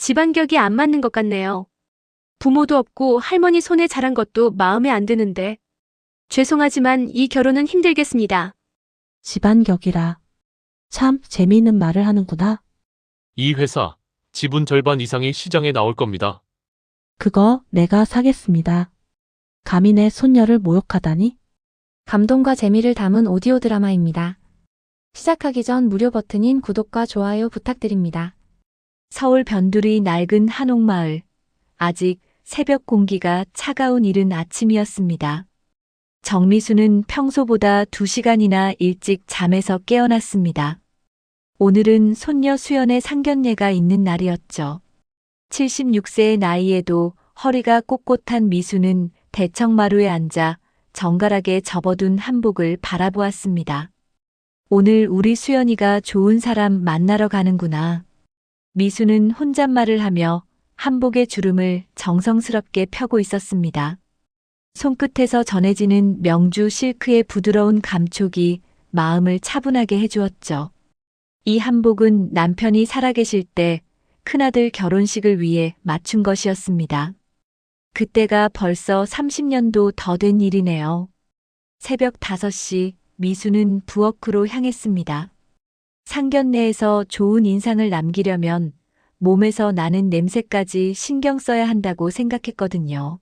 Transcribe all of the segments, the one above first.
집안격이 안 맞는 것 같네요. 부모도 없고 할머니 손에 자란 것도 마음에 안 드는데. 죄송하지만 이 결혼은 힘들겠습니다. 집안격이라. 참 재미있는 말을 하는구나. 이 회사, 지분 절반 이상이 시장에 나올 겁니다. 그거 내가 사겠습니다. 감히 내 손녀를 모욕하다니? 감동과 재미를 담은 오디오 드라마입니다. 시작하기 전 무료 버튼인 구독과 좋아요 부탁드립니다. 서울 변두리 낡은 한옥마을. 아직 새벽 공기가 차가운 이른 아침이었습니다. 정미수는 평소보다 2시간이나 일찍 잠에서 깨어났습니다. 오늘은 손녀 수연의 상견례가 있는 날이었죠. 76세의 나이에도 허리가 꼿꼿한 미수는 대청마루에 앉아 정갈하게 접어둔 한복을 바라보았습니다. 오늘 우리 수연이가 좋은 사람 만나러 가는구나. 미수는 혼잣말을 하며 한복의 주름을 정성스럽게 펴고 있었습니다. 손끝에서 전해지는 명주 실크의 부드러운 감촉이 마음을 차분하게 해주었죠. 이 한복은 남편이 살아계실 때 큰아들 결혼식을 위해 맞춘 것이었습니다. 그때가 벌써 30년도 더 된 일이네요. 새벽 5시 미수는 부엌으로 향했습니다. 상견례에서 좋은 인상을 남기려면 몸에서 나는 냄새까지 신경 써야 한다고 생각했거든요.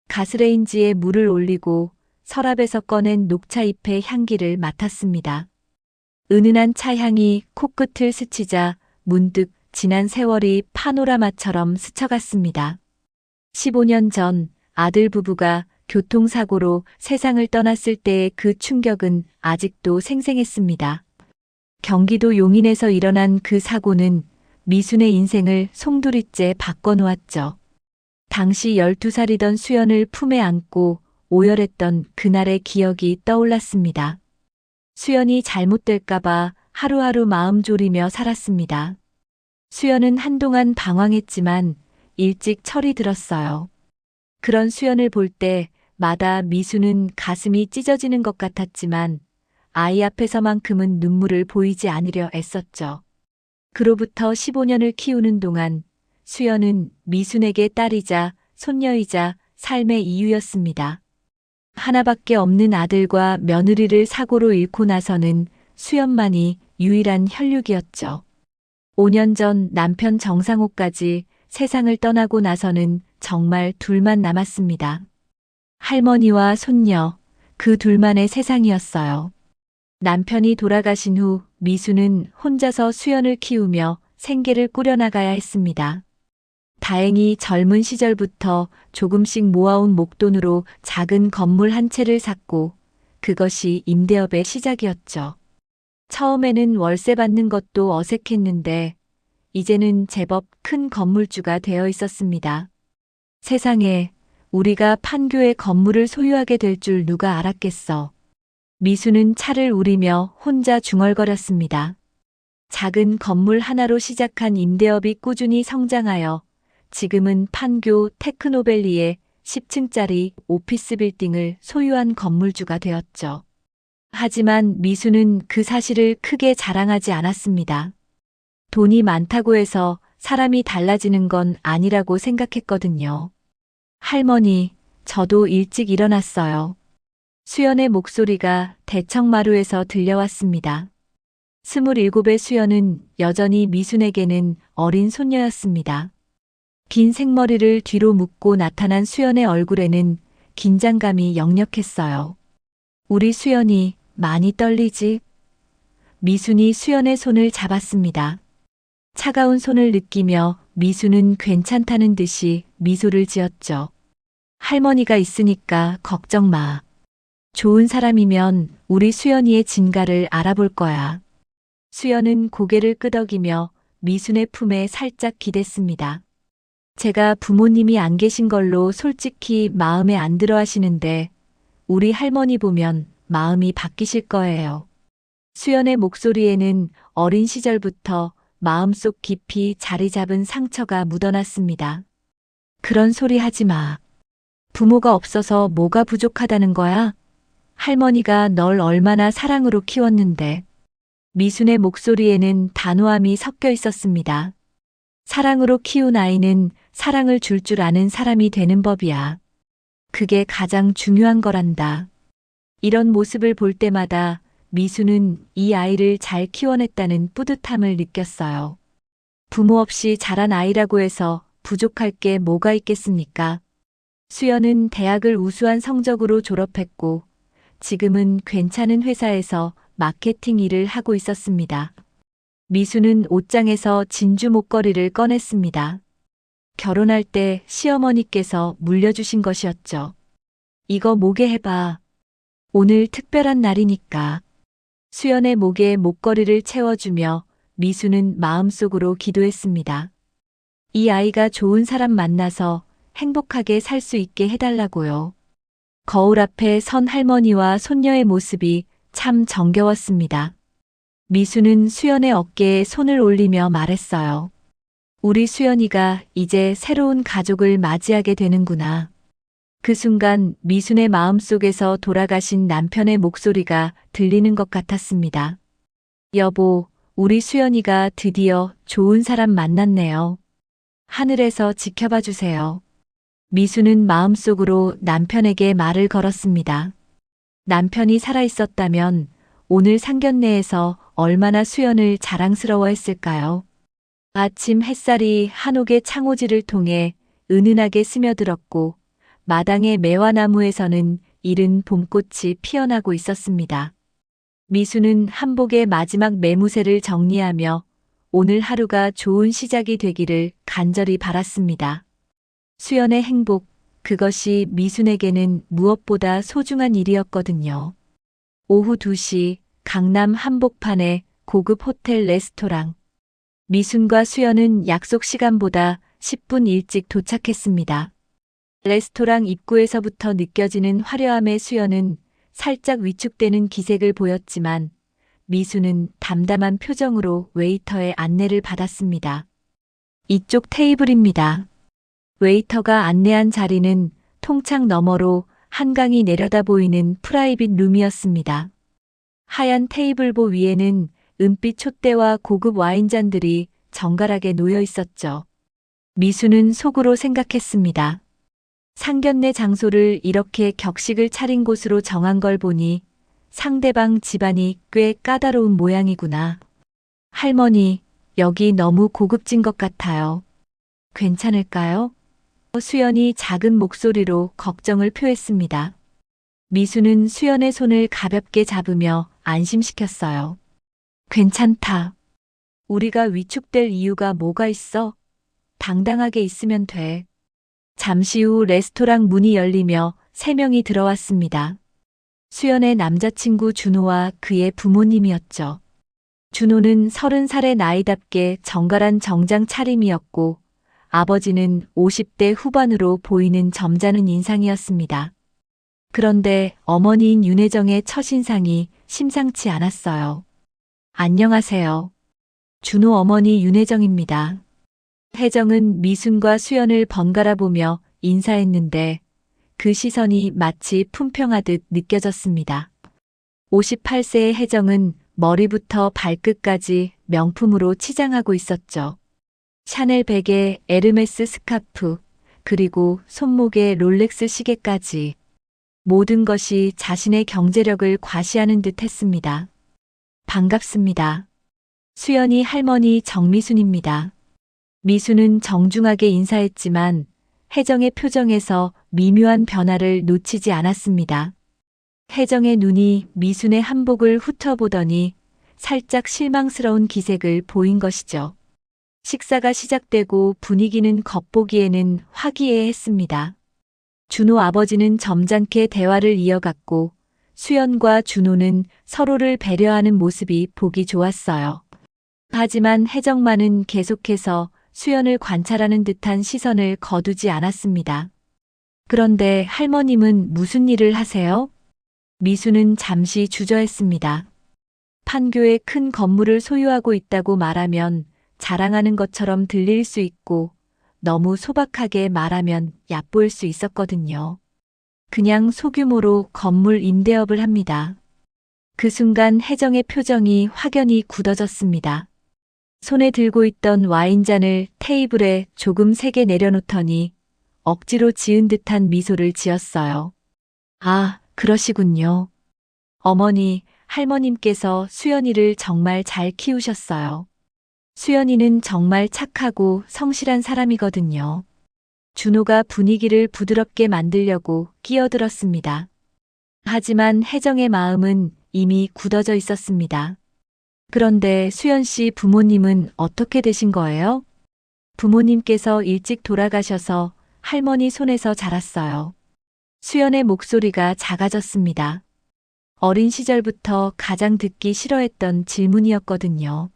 가스레인지에 물을 올리고 서랍에서 꺼낸 녹차잎의 향기를 맡았습니다. 은은한 차향이 코끝을 스치자 문득 지난 세월이 파노라마처럼 스쳐갔습니다. 15년 전 아들 부부가 교통사고로 세상을 떠났을 때의 그 충격은 아직도 생생했습니다. 경기도 용인에서 일어난 그 사고는 미순의 인생을 송두리째 바꿔놓았죠. 당시 12살이던 수연을 품에 안고 오열했던 그날의 기억이 떠올랐습니다. 수연이 잘못될까봐 하루하루 마음 졸이며 살았습니다. 수연은 한동안 방황했지만 일찍 철이 들었어요. 그런 수연을 볼 때마다 미수는 가슴이 찢어지는 것 같았지만 아이 앞에서만큼은 눈물을 보이지 않으려 애썼죠. 그로부터 15년을 키우는 동안 수연은 미순에게 딸이자 손녀이자 삶의 이유였습니다. 하나밖에 없는 아들과 며느리를 사고로 잃고 나서는 수연만이 유일한 혈육이었죠. 5년 전 남편 정상호까지 세상을 떠나고 나서는 정말 둘만 남았습니다. 할머니와 손녀, 그 둘만의 세상이었어요. 남편이 돌아가신 후 미수는 혼자서 수연을 키우며 생계를 꾸려나가야 했습니다. 다행히 젊은 시절부터 조금씩 모아온 목돈으로 작은 건물 한 채를 샀고 그것이 임대업의 시작이었죠. 처음에는 월세 받는 것도 어색했는데 이제는 제법 큰 건물주가 되어 있었습니다. 세상에 우리가 판교의 건물을 소유하게 될 줄 누가 알았겠어. 미수는 차를 우리며 혼자 중얼거렸습니다. 작은 건물 하나로 시작한 임대업이 꾸준히 성장하여 지금은 판교 테크노밸리의 10층짜리 오피스 빌딩을 소유한 건물주가 되었죠. 하지만 미수는 그 사실을 크게 자랑하지 않았습니다. 돈이 많다고 해서 사람이 달라지는 건 아니라고 생각했거든요. 할머니, 저도 일찍 일어났어요. 수연의 목소리가 대청마루에서 들려왔습니다. 27의 수연은 여전히 미순에게는 어린 손녀였습니다. 긴 생머리를 뒤로 묶고 나타난 수연의 얼굴에는 긴장감이 역력했어요. 우리 수연이 많이 떨리지? 미순이 수연의 손을 잡았습니다. 차가운 손을 느끼며 미수는 괜찮다는 듯이 미소를 지었죠. 할머니가 있으니까 걱정 마. 좋은 사람이면 우리 수연이의 진가를 알아볼 거야. 수연은 고개를 끄덕이며 미순의 품에 살짝 기댔습니다. 제가 부모님이 안 계신 걸로 솔직히 마음에 안 들어 하시는데 우리 할머니 보면 마음이 바뀌실 거예요. 수연의 목소리에는 어린 시절부터 마음속 깊이 자리 잡은 상처가 묻어났습니다. 그런 소리 하지 마. 부모가 없어서 뭐가 부족하다는 거야? 할머니가 널 얼마나 사랑으로 키웠는데. 미순의 목소리에는 단호함이 섞여 있었습니다. 사랑으로 키운 아이는 사랑을 줄 줄 아는 사람이 되는 법이야. 그게 가장 중요한 거란다. 이런 모습을 볼 때마다 미수는 이 아이를 잘 키워냈다는 뿌듯함을 느꼈어요. 부모 없이 자란 아이라고 해서 부족할 게 뭐가 있겠습니까? 수연은 대학을 우수한 성적으로 졸업했고 지금은 괜찮은 회사에서 마케팅 일을 하고 있었습니다. 미수는 옷장에서 진주 목걸이를 꺼냈습니다. 결혼할 때 시어머니께서 물려주신 것이었죠. 이거 목에 해봐. 오늘 특별한 날이니까. 수연의 목에 목걸이를 채워주며 미수는 마음속으로 기도했습니다. 이 아이가 좋은 사람 만나서 행복하게 살 수 있게 해달라고요. 거울 앞에 선 할머니와 손녀의 모습이 참 정겨웠습니다. 미수는 수연의 어깨에 손을 올리며 말했어요. 우리 수연이가 이제 새로운 가족을 맞이하게 되는구나. 그 순간 미순의 마음속에서 돌아가신 남편의 목소리가 들리는 것 같았습니다. 여보, 우리 수연이가 드디어 좋은 사람 만났네요. 하늘에서 지켜봐 주세요. 미수는 마음속으로 남편에게 말을 걸었습니다. 남편이 살아있었다면 오늘 상견례에서 얼마나 수연을 자랑스러워했을까요? 아침 햇살이 한옥의 창호지를 통해 은은하게 스며들었고 마당의 매화나무에서는 이른 봄꽃이 피어나고 있었습니다. 미수는 한복의 마지막 매무새를 정리하며 오늘 하루가 좋은 시작이 되기를 간절히 바랐습니다. 수연의 행복, 그것이 미순에게는 무엇보다 소중한 일이었거든요. 오후 2시 강남 한복판의 고급 호텔 레스토랑. 미순과 수연은 약속 시간보다 10분 일찍 도착했습니다. 레스토랑 입구에서부터 느껴지는 화려함의 수연은 살짝 위축되는 기색을 보였지만 미수는 담담한 표정으로 웨이터의 안내를 받았습니다. 이쪽 테이블입니다. 웨이터가 안내한 자리는 통창 너머로 한강이 내려다 보이는 프라이빗 룸이었습니다. 하얀 테이블보 위에는 은빛 촛대와 고급 와인잔들이 정갈하게 놓여 있었죠. 미수는 속으로 생각했습니다. 상견례 장소를 이렇게 격식을 차린 곳으로 정한 걸 보니 상대방 집안이 꽤 까다로운 모양이구나. 할머니, 여기 너무 고급진 것 같아요. 괜찮을까요? 수연이 작은 목소리로 걱정을 표했습니다. 미수는 수연의 손을 가볍게 잡으며 안심시켰어요. 괜찮다. 우리가 위축될 이유가 뭐가 있어? 당당하게 있으면 돼. 잠시 후 레스토랑 문이 열리며 3명이 들어왔습니다. 수연의 남자친구 준호와 그의 부모님이었죠. 준호는 30살의 나이답게 정갈한 정장 차림이었고 아버지는 50대 후반으로 보이는 점잖은 인상이었습니다. 그런데 어머니인 윤혜정의 첫인상이 심상치 않았어요. 안녕하세요. 준호 어머니 윤혜정입니다. 혜정은 미순과 수연을 번갈아 보며 인사했는데 그 시선이 마치 품평하듯 느껴졌습니다. 58세의 혜정은 머리부터 발끝까지 명품으로 치장하고 있었죠. 샤넬 백에 에르메스 스카프, 그리고 손목에 롤렉스 시계까지 모든 것이 자신의 경제력을 과시하는 듯 했습니다. 반갑습니다. 수연이 할머니 정미순입니다. 미수는 정중하게 인사했지만 혜정의 표정에서 미묘한 변화를 놓치지 않았습니다. 혜정의 눈이 미순의 한복을 훑어보더니 살짝 실망스러운 기색을 보인 것이죠. 식사가 시작되고 분위기는 겉보기에는 화기애애했습니다. 준호 아버지는 점잖게 대화를 이어갔고 수연과 준호는 서로를 배려하는 모습이 보기 좋았어요. 하지만 혜정만은 계속해서 수연을 관찰하는 듯한 시선을 거두지 않았습니다. 그런데 할머님은 무슨 일을 하세요? 미수는 잠시 주저했습니다. 판교에 큰 건물을 소유하고 있다고 말하면 자랑하는 것처럼 들릴 수 있고 너무 소박하게 말하면 얕보일 수 있었거든요. 그냥 소규모로 건물 임대업을 합니다. 그 순간 혜정의 표정이 확연히 굳어졌습니다. 손에 들고 있던 와인잔을 테이블에 조금 세게 내려놓더니 억지로 지은 듯한 미소를 지었어요. 아, 그러시군요. 어머니, 할머님께서 수연이를 정말 잘 키우셨어요. 수연이는 정말 착하고 성실한 사람이거든요. 준호가 분위기를 부드럽게 만들려고 끼어들었습니다. 하지만 혜정의 마음은 이미 굳어져 있었습니다. 그런데 수연 씨 부모님은 어떻게 되신 거예요? 부모님께서 일찍 돌아가셔서 할머니 손에서 자랐어요. 수연의 목소리가 작아졌습니다. 어린 시절부터 가장 듣기 싫어했던 질문이었거든요.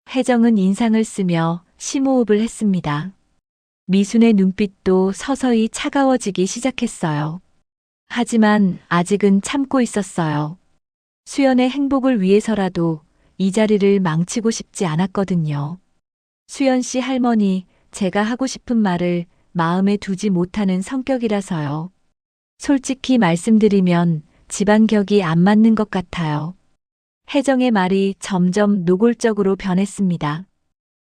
혜정은 인상을 쓰며 심호흡을 했습니다. 미순의 눈빛도 서서히 차가워지기 시작했어요. 하지만 아직은 참고 있었어요. 수연의 행복을 위해서라도 이 자리를 망치고 싶지 않았거든요. 수연 씨 할머니, 제가 하고 싶은 말을 마음에 두지 못하는 성격이라서요. 솔직히 말씀드리면 집안 격이 안 맞는 것 같아요. 혜정의 말이 점점 노골적으로 변했습니다.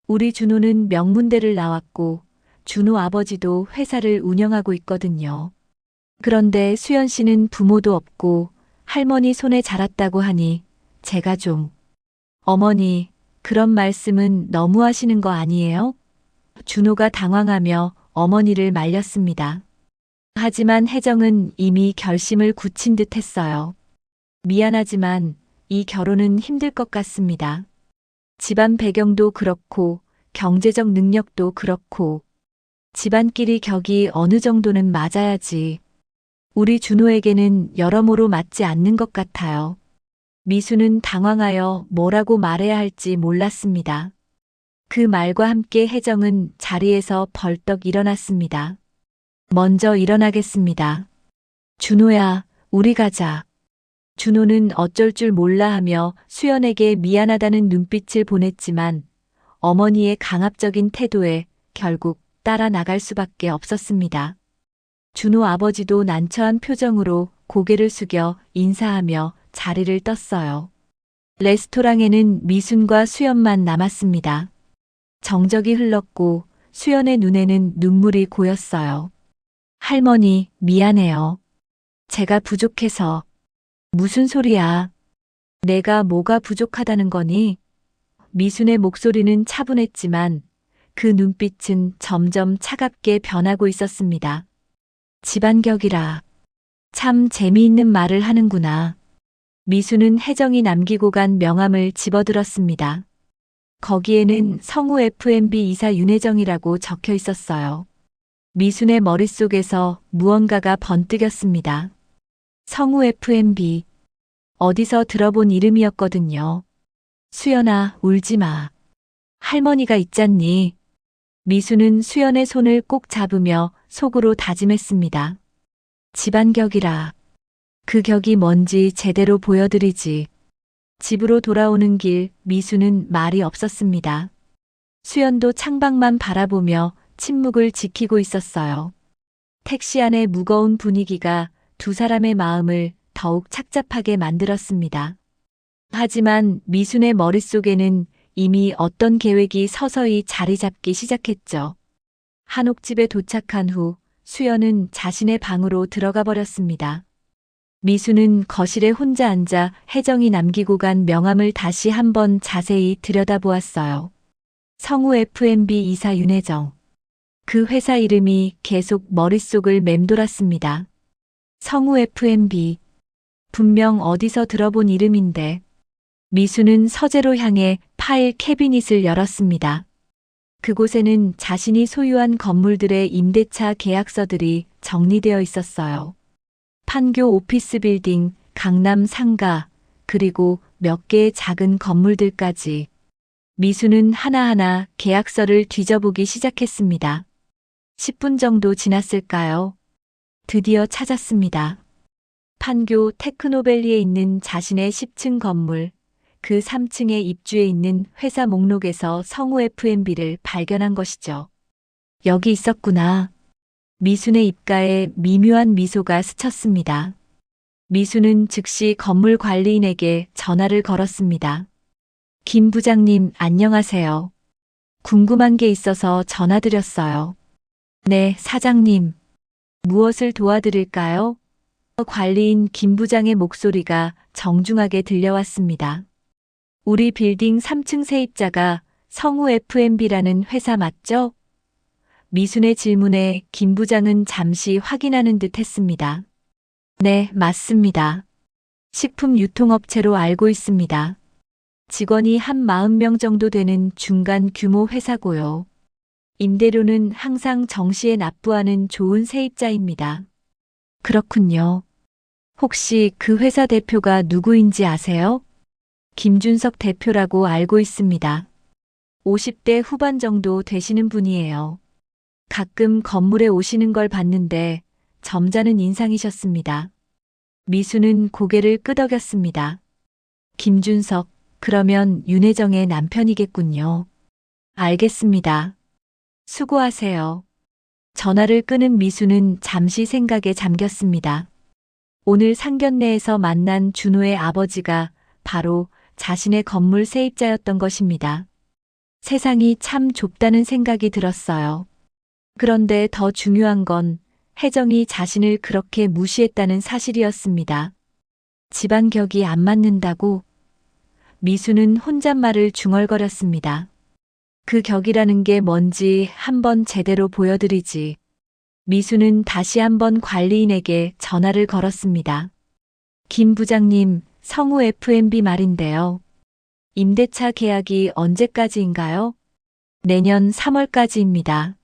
우리 준호는 명문대를 나왔고 준호 아버지도 회사를 운영하고 있거든요. 그런데 수연 씨는 부모도 없고 할머니 손에 자랐다고 하니 제가 좀... 어머니, 그런 말씀은 너무 하시는 거 아니에요? 준호가 당황하며 어머니를 말렸습니다. 하지만 혜정은 이미 결심을 굳힌 듯 했어요. 미안하지만 이 결혼은 힘들 것 같습니다. 집안 배경도 그렇고 경제적 능력도 그렇고 집안끼리 격이 어느 정도는 맞아야지. 우리 준호에게는 여러모로 맞지 않는 것 같아요. 미수는 당황하여 뭐라고 말해야 할지 몰랐습니다. 그 말과 함께 혜정은 자리에서 벌떡 일어났습니다. 먼저 일어나겠습니다. 준호야, 우리 가자. 준호는 어쩔 줄 몰라 하며 수연에게 미안하다는 눈빛을 보냈지만 어머니의 강압적인 태도에 결국 따라 나갈 수밖에 없었습니다. 준호 아버지도 난처한 표정으로 고개를 숙여 인사하며 자리를 떴어요. 레스토랑에는 미순과 수연만 남았습니다. 정적이 흘렀고 수연의 눈에는 눈물이 고였어요. 할머니, 미안해요. 제가 부족해서. 무슨 소리야? 내가 뭐가 부족하다는 거니? 미순의 목소리는 차분했지만 그 눈빛은 점점 차갑게 변하고 있었습니다. 집안격이라. 참 재미있는 말을 하는구나. 미수는 혜정이 남기고 간 명함을 집어들었습니다. 거기에는 성우 F&B 이사 윤혜정이라고 적혀 있었어요. 미순의 머릿속에서 무언가가 번뜩였습니다. 성우 F&B. 어디서 들어본 이름이었거든요. 수연아, 울지 마. 할머니가 있잖니. 미수는 수연의 손을 꼭 잡으며 속으로 다짐했습니다. 집안격이라. 그 격이 뭔지 제대로 보여드리지. 집으로 돌아오는 길 미수는 말이 없었습니다. 수연도 창밖만 바라보며 침묵을 지키고 있었어요. 택시 안의 무거운 분위기가 두 사람의 마음을 더욱 착잡하게 만들었습니다. 하지만 미순의 머릿속에는 이미 어떤 계획이 서서히 자리 잡기 시작했죠. 한옥집에 도착한 후 수연은 자신의 방으로 들어가 버렸습니다. 미수는 거실에 혼자 앉아 혜정이 남기고 간 명함을 다시 한번 자세히 들여다보았어요. 성우 F&B 이사 윤혜정. 그 회사 이름이 계속 머릿속을 맴돌았습니다. 성우 F&B. 분명 어디서 들어본 이름인데. 미수는 서재로 향해 파일 캐비닛을 열었습니다. 그곳에는 자신이 소유한 건물들의 임대차 계약서들이 정리되어 있었어요. 판교 오피스 빌딩, 강남 상가, 그리고 몇 개의 작은 건물들까지. 미수는 하나하나 계약서를 뒤져보기 시작했습니다. 10분 정도 지났을까요? 드디어 찾았습니다. 판교 테크노밸리에 있는 자신의 10층 건물, 그 3층에 입주해 있는 회사 목록에서 성우 F&B를 발견한 것이죠. 여기 있었구나. 미순의 입가에 미묘한 미소가 스쳤습니다. 미수는 즉시 건물 관리인에게 전화를 걸었습니다. 김 부장님, 안녕하세요. 궁금한 게 있어서 전화드렸어요. 네, 사장님. 무엇을 도와드릴까요? 관리인 김 부장의 목소리가 정중하게 들려왔습니다. 우리 빌딩 3층 세입자가 성우 F&B라는 회사 맞죠? 미순의 질문에 김 부장은 잠시 확인하는 듯 했습니다. 네, 맞습니다. 식품 유통업체로 알고 있습니다. 직원이 한 40명 정도 되는 중간 규모 회사고요. 임대료는 항상 정시에 납부하는 좋은 세입자입니다. 그렇군요. 혹시 그 회사 대표가 누구인지 아세요? 김준석 대표라고 알고 있습니다. 50대 후반 정도 되시는 분이에요. 가끔 건물에 오시는 걸 봤는데 점잖은 인상이셨습니다. 미수는 고개를 끄덕였습니다. 김준석, 그러면 윤혜정의 남편이겠군요. 알겠습니다. 수고하세요. 전화를 끊은 미수는 잠시 생각에 잠겼습니다. 오늘 상견례에서 만난 준호의 아버지가 바로 자신의 건물 세입자였던 것입니다. 세상이 참 좁다는 생각이 들었어요. 그런데 더 중요한 건 혜정이 자신을 그렇게 무시했다는 사실이었습니다. 집안 격이 안 맞는다고? 미수는 혼잣말을 중얼거렸습니다. 그 격이라는 게 뭔지 한번 제대로 보여드리지. 미수는 다시 한번 관리인에게 전화를 걸었습니다. 김 부장님, 성우 F&B 말인데요. 임대차 계약이 언제까지인가요? 내년 3월까지입니다.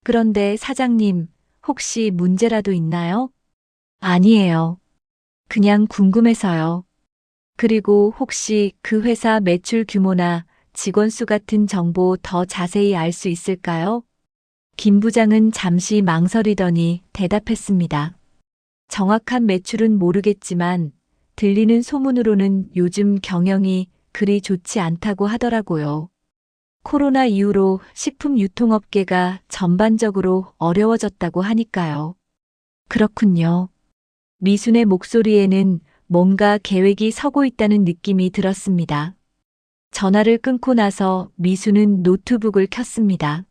그런데 사장님, 혹시 문제라도 있나요? 아니에요. 그냥 궁금해서요. 그리고 혹시 그 회사 매출 규모나 직원 수 같은 정보 더 자세히 알 수 있을까요? 김 부장은 잠시 망설이더니 대답했습니다. 정확한 매출은 모르겠지만 들리는 소문으로는 요즘 경영이 그리 좋지 않다고 하더라고요. 코로나 이후로 식품 유통업계가 전반적으로 어려워졌다고 하니까요. 그렇군요. 미순의 목소리에는 뭔가 계획이 서고 있다는 느낌이 들었습니다. 전화를 끊고 나서 미수는 노트북을 켰습니다.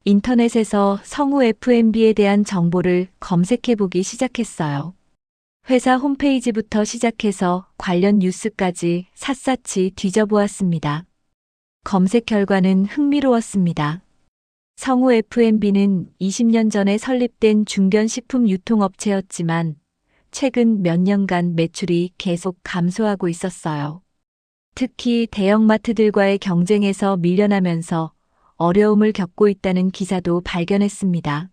인터넷에서 성우 F&B에 대한 정보를 검색해보기 시작했어요. 회사 홈페이지부터 시작해서 관련 뉴스까지 샅샅이 뒤져보았습니다. 검색 결과는 흥미로웠습니다. 성우 F&B는 20년 전에 설립된 중견식품 유통업체였지만 최근 몇 년간 매출이 계속 감소하고 있었어요. 특히 대형마트들과의 경쟁에서 밀려나면서 어려움을 겪고 있다는 기사도 발견했습니다.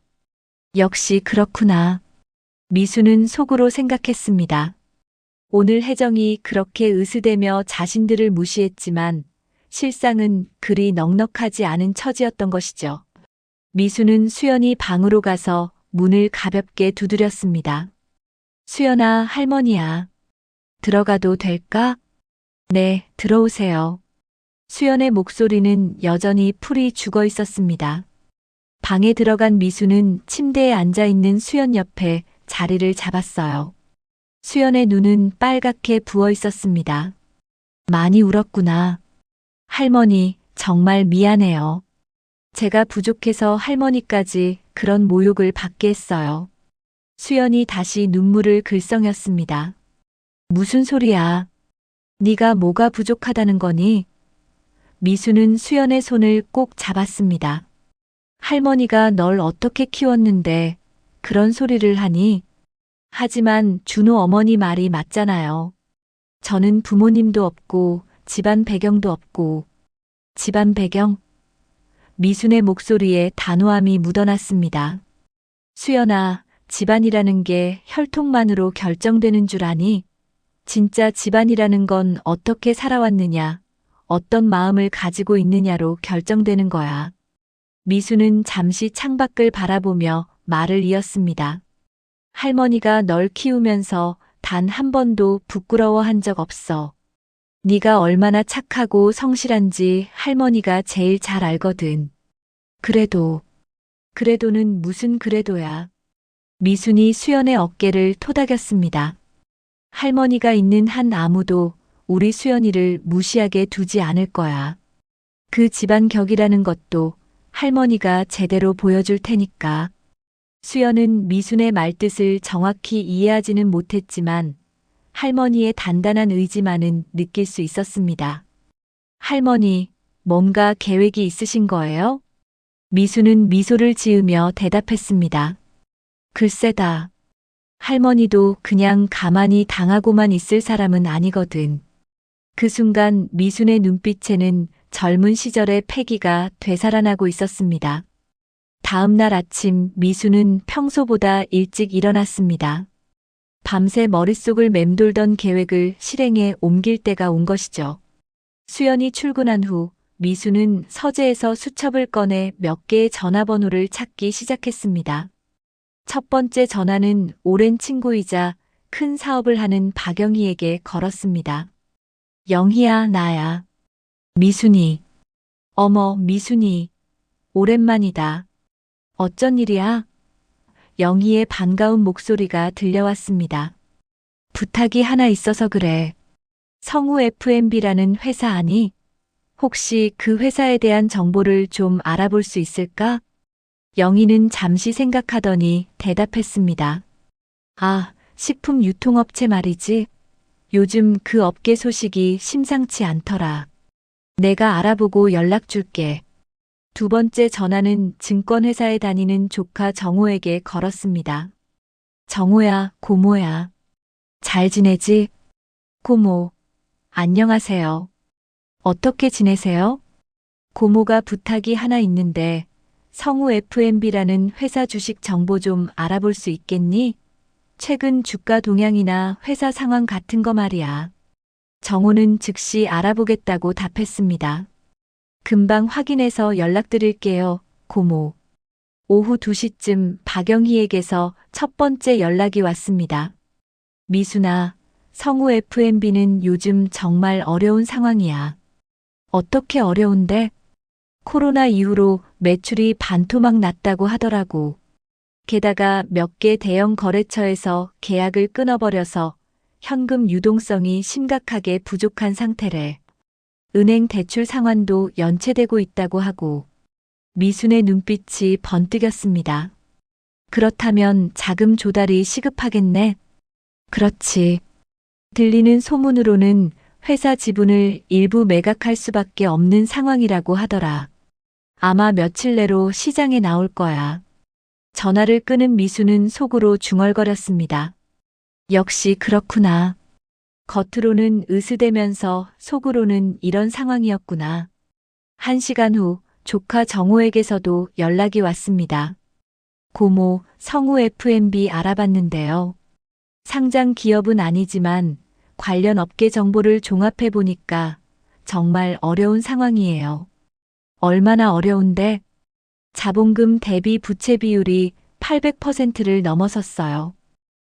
역시 그렇구나. 미수는 속으로 생각했습니다. 오늘 혜정이 그렇게 으스대며 자신들을 무시했지만 실상은 그리 넉넉하지 않은 처지였던 것이죠. 미수는 수연이 방으로 가서 문을 가볍게 두드렸습니다. 수연아, 할머니야. 들어가도 될까? 네, 들어오세요. 수연의 목소리는 여전히 풀이 죽어 있었습니다. 방에 들어간 미수는 침대에 앉아 있는 수연 옆에 자리를 잡았어요. 수연의 눈은 빨갛게 부어 있었습니다. 많이 울었구나. 할머니, 정말 미안해요. 제가 부족해서 할머니까지 그런 모욕을 받게 했어요. 수연이 다시 눈물을 글썽였습니다. 무슨 소리야? 네가 뭐가 부족하다는 거니? 미수는 수연의 손을 꼭 잡았습니다. 할머니가 널 어떻게 키웠는데 그런 소리를 하니? 하지만 준호 어머니 말이 맞잖아요. 저는 부모님도 없고 집안 배경도 없고. 집안 배경? 미순의 목소리에 단호함이 묻어났습니다. 수연아, 집안이라는 게 혈통만으로 결정되는 줄 아니? 진짜 집안이라는 건 어떻게 살아왔느냐, 어떤 마음을 가지고 있느냐로 결정되는 거야. 미수는 잠시 창밖을 바라보며 말을 이었습니다. 할머니가 널 키우면서 단 한 번도 부끄러워한 적 없어. 네가 얼마나 착하고 성실한지 할머니가 제일 잘 알거든. 그래도는 무슨 그래도야. 미순이 수연의 어깨를 토닥였습니다. 할머니가 있는 한 아무도 우리 수연이를 무시하게 두지 않을 거야. 그 집안 격이라는 것도 할머니가 제대로 보여줄 테니까. 수연은 미순의 말뜻을 정확히 이해하지는 못했지만 할머니의 단단한 의지만은 느낄 수 있었습니다. 할머니, 뭔가 계획이 있으신 거예요? 미순은 미소를 지으며 대답했습니다. 글쎄다. 할머니도 그냥 가만히 당하고만 있을 사람은 아니거든. 그 순간 미순의 눈빛에는 젊은 시절의 패기가 되살아나고 있었습니다. 다음 날 아침 미순은 평소보다 일찍 일어났습니다. 밤새 머릿속을 맴돌던 계획을 실행에 옮길 때가 온 것이죠. 수연이 출근한 후 미순은 서재에서 수첩을 꺼내 몇 개의 전화번호를 찾기 시작했습니다. 첫 번째 전화는 오랜 친구이자 큰 사업을 하는 박영희에게 걸었습니다. 영희야, 나야. 미순이. 어머, 미순이. 오랜만이다. 어쩐 일이야? 영희의 반가운 목소리가 들려왔습니다. 부탁이 하나 있어서 그래. 성우 F&B라는 회사 아니? 혹시 그 회사에 대한 정보를 좀 알아볼 수 있을까? 영희는 잠시 생각하더니 대답했습니다. 아, 식품 유통업체 말이지. 요즘 그 업계 소식이 심상치 않더라. 내가 알아보고 연락 줄게. 두 번째 전화는 증권회사에 다니는 조카 정호에게 걸었습니다. 정호야, 고모야. 잘 지내지? 고모. 안녕하세요. 어떻게 지내세요? 고모가 부탁이 하나 있는데 성우 F&B라는 회사 주식 정보 좀 알아볼 수 있겠니? 최근 주가 동향이나 회사 상황 같은 거 말이야. 정호는 즉시 알아보겠다고 답했습니다. 금방 확인해서 연락드릴게요, 고모. 오후 2시쯤 박영희에게서 첫 번째 연락이 왔습니다. 미순아, 성우 F&B는 요즘 정말 어려운 상황이야. 어떻게 어려운데? 코로나 이후로 매출이 반토막 났다고 하더라고. 게다가 몇 개 대형 거래처에서 계약을 끊어버려서 현금 유동성이 심각하게 부족한 상태래. 은행 대출 상환도 연체되고 있다고 하고. 미순의 눈빛이 번뜩였습니다. 그렇다면 자금 조달이 시급하겠네? 그렇지. 들리는 소문으로는 회사 지분을 일부 매각할 수밖에 없는 상황이라고 하더라. 아마 며칠 내로 시장에 나올 거야. 전화를 끊은 미수는 속으로 중얼거렸습니다. 역시 그렇구나. 겉으로는 으스대면서 속으로는 이런 상황이었구나. 1시간 후 조카 정호에게서도 연락이 왔습니다. 고모, 성우 F&B 알아봤는데요. 상장 기업은 아니지만 관련 업계 정보를 종합해 보니까 정말 어려운 상황이에요. 얼마나 어려운데? 자본금 대비 부채 비율이 800%를 넘어섰어요.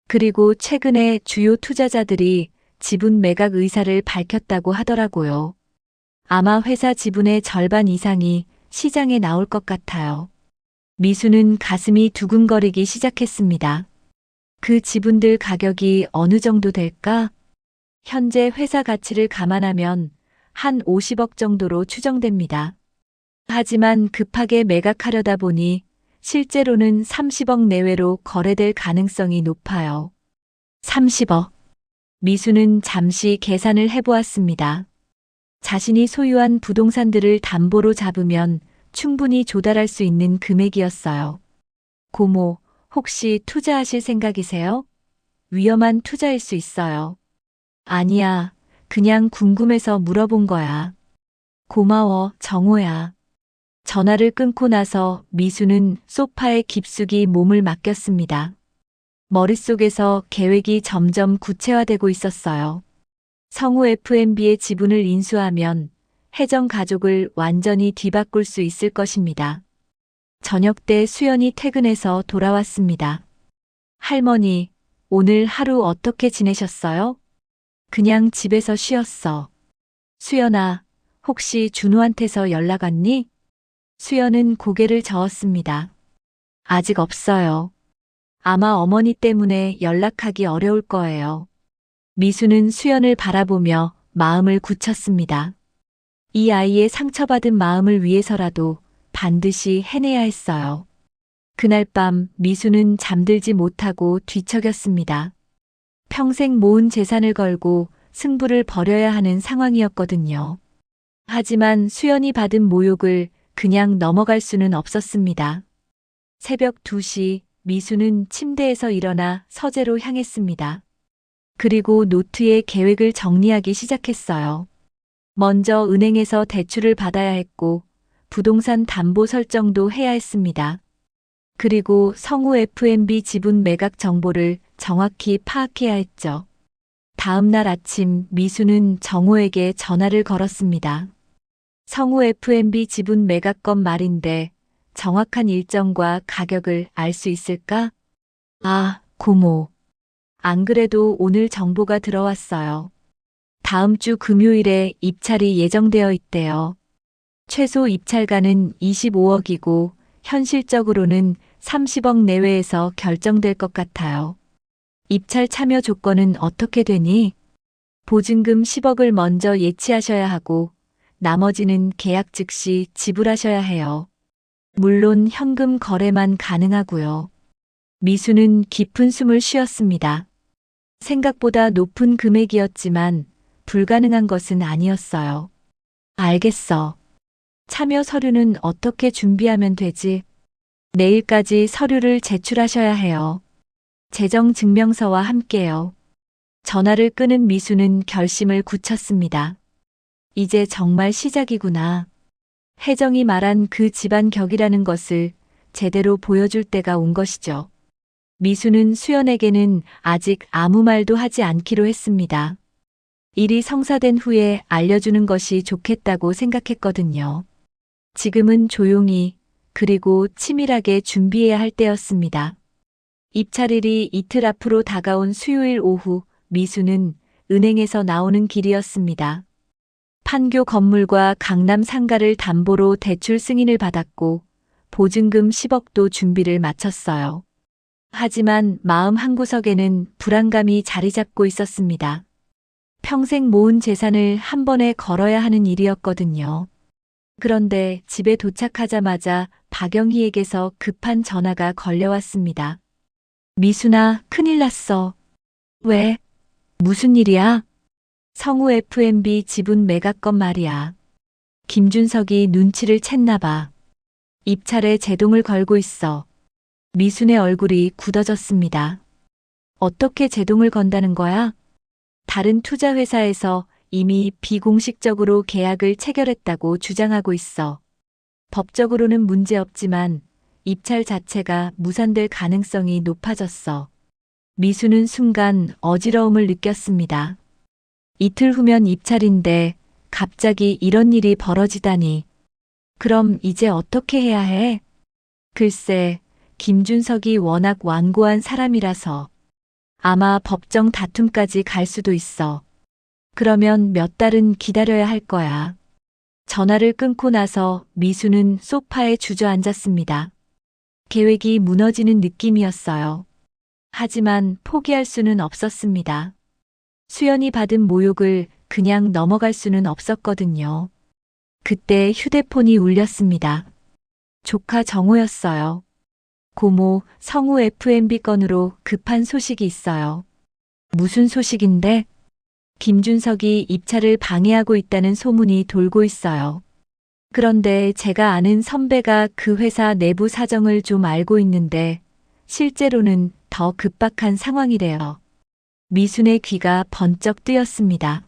그리고 최근에 주요 투자자들이 지분 매각 의사를 밝혔다고 하더라고요. 아마 회사 지분의 절반 이상이 시장에 나올 것 같아요. 미수는 가슴이 두근거리기 시작했습니다. 그 지분들 가격이 어느 정도 될까? 현재 회사 가치를 감안하면 한 50억 정도로 추정됩니다. 하지만 급하게 매각하려다 보니 실제로는 30억 내외로 거래될 가능성이 높아요. 30억. 미수는 잠시 계산을 해보았습니다. 자신이 소유한 부동산들을 담보로 잡으면 충분히 조달할 수 있는 금액이었어요. 고모, 혹시 투자하실 생각이세요? 위험한 투자일 수 있어요. 아니야, 그냥 궁금해서 물어본 거야. 고마워, 정호야. 전화를 끊고 나서 미수는 소파에 깊숙이 몸을 맡겼습니다. 머릿속에서 계획이 점점 구체화되고 있었어요. 성우 F&B의 지분을 인수하면 혜정 가족을 완전히 뒤바꿀 수 있을 것입니다. 저녁 때 수연이 퇴근해서 돌아왔습니다. 할머니, 오늘 하루 어떻게 지내셨어요? 그냥 집에서 쉬었어. 수연아, 혹시 준호한테서 연락 왔니? 수연은 고개를 저었습니다. 아직 없어요. 아마 어머니 때문에 연락하기 어려울 거예요. 미수는 수연을 바라보며 마음을 굳혔습니다. 이 아이의 상처받은 마음을 위해서라도 반드시 해내야 했어요. 그날 밤 미수는 잠들지 못하고 뒤척였습니다. 평생 모은 재산을 걸고 승부를 벌여야 하는 상황이었거든요. 하지만 수연이 받은 모욕을 그냥 넘어갈 수는 없었습니다. 새벽 2시 미수는 침대에서 일어나 서재로 향했습니다. 그리고 노트에 계획을 정리하기 시작했어요. 먼저 은행에서 대출을 받아야 했고 부동산 담보 설정도 해야 했습니다. 그리고 성우 F&B 지분 매각 정보를 정확히 파악해야 했죠. 다음 날 아침 미수는 정호에게 전화를 걸었습니다. 성우 F&B 지분 매각건 말인데 정확한 일정과 가격을 알 수 있을까? 아, 고모. 안 그래도 오늘 정보가 들어왔어요. 다음 주 금요일에 입찰이 예정되어 있대요. 최소 입찰가는 25억이고 현실적으로는 30억 내외에서 결정될 것 같아요. 입찰 참여 조건은 어떻게 되니? 보증금 10억을 먼저 예치하셔야 하고 나머지는 계약 즉시 지불하셔야 해요. 물론 현금 거래만 가능하고요. 미수는 깊은 숨을 쉬었습니다. 생각보다 높은 금액이었지만 불가능한 것은 아니었어요. 알겠어. 참여 서류는 어떻게 준비하면 되지? 내일까지 서류를 제출하셔야 해요. 재정증명서와 함께요. 전화를 끊은 미수는 결심을 굳혔습니다. 이제 정말 시작이구나. 혜정이 말한 그 집안 격이라는 것을 제대로 보여줄 때가 온 것이죠. 미수는 수연에게는 아직 아무 말도 하지 않기로 했습니다. 일이 성사된 후에 알려주는 것이 좋겠다고 생각했거든요. 지금은 조용히 그리고 치밀하게 준비해야 할 때였습니다. 입찰일이 이틀 앞으로 다가온 수요일 오후 미수는 은행에서 나오는 길이었습니다. 판교 건물과 강남 상가를 담보로 대출 승인을 받았고 보증금 10억도 준비를 마쳤어요. 하지만 마음 한구석에는 불안감이 자리 잡고 있었습니다. 평생 모은 재산을 한 번에 걸어야 하는 일이었거든요. 그런데 집에 도착하자마자 박영희에게서 급한 전화가 걸려왔습니다. 미순아, 큰일 났어. 왜? 무슨 일이야? 성우 F&B 지분 매각건 말이야. 김준석이 눈치를 챘나 봐. 입찰에 제동을 걸고 있어. 미순의 얼굴이 굳어졌습니다. 어떻게 제동을 건다는 거야? 다른 투자회사에서 이미 비공식적으로 계약을 체결했다고 주장하고 있어. 법적으로는 문제없지만 입찰 자체가 무산될 가능성이 높아졌어. 미수는 순간 어지러움을 느꼈습니다. 이틀 후면 입찰인데 갑자기 이런 일이 벌어지다니. 그럼 이제 어떻게 해야 해? 글쎄, 김준석이 워낙 완고한 사람이라서 아마 법정 다툼까지 갈 수도 있어. 그러면 몇 달은 기다려야 할 거야. 전화를 끊고 나서 미수는 소파에 주저앉았습니다. 계획이 무너지는 느낌이었어요. 하지만 포기할 수는 없었습니다. 수연이 받은 모욕을 그냥 넘어갈 수는 없었거든요. 그때 휴대폰이 울렸습니다. 조카 정호였어요. 고모, 성우 F&B 건으로 급한 소식이 있어요. 무슨 소식인데? 김준석이 입찰을 방해하고 있다는 소문이 돌고 있어요. 그런데 제가 아는 선배가 그 회사 내부 사정을 좀 알고 있는데 실제로는 더 급박한 상황이래요. 미순의 귀가 번쩍 뜨였습니다.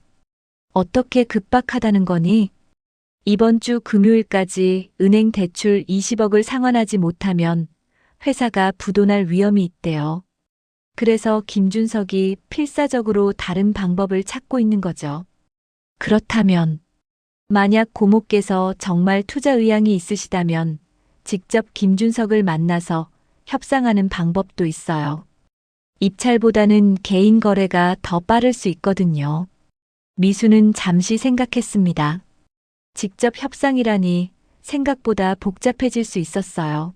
어떻게 급박하다는 거니? 이번 주 금요일까지 은행 대출 20억을 상환하지 못하면 회사가 부도날 위험이 있대요. 그래서 김준석이 필사적으로 다른 방법을 찾고 있는 거죠. 그렇다면 만약 고모께서 정말 투자 의향이 있으시다면 직접 김준석을 만나서 협상하는 방법도 있어요. 입찰보다는 개인 거래가 더 빠를 수 있거든요. 미수는 잠시 생각했습니다. 직접 협상이라니 생각보다 복잡해질 수 있었어요.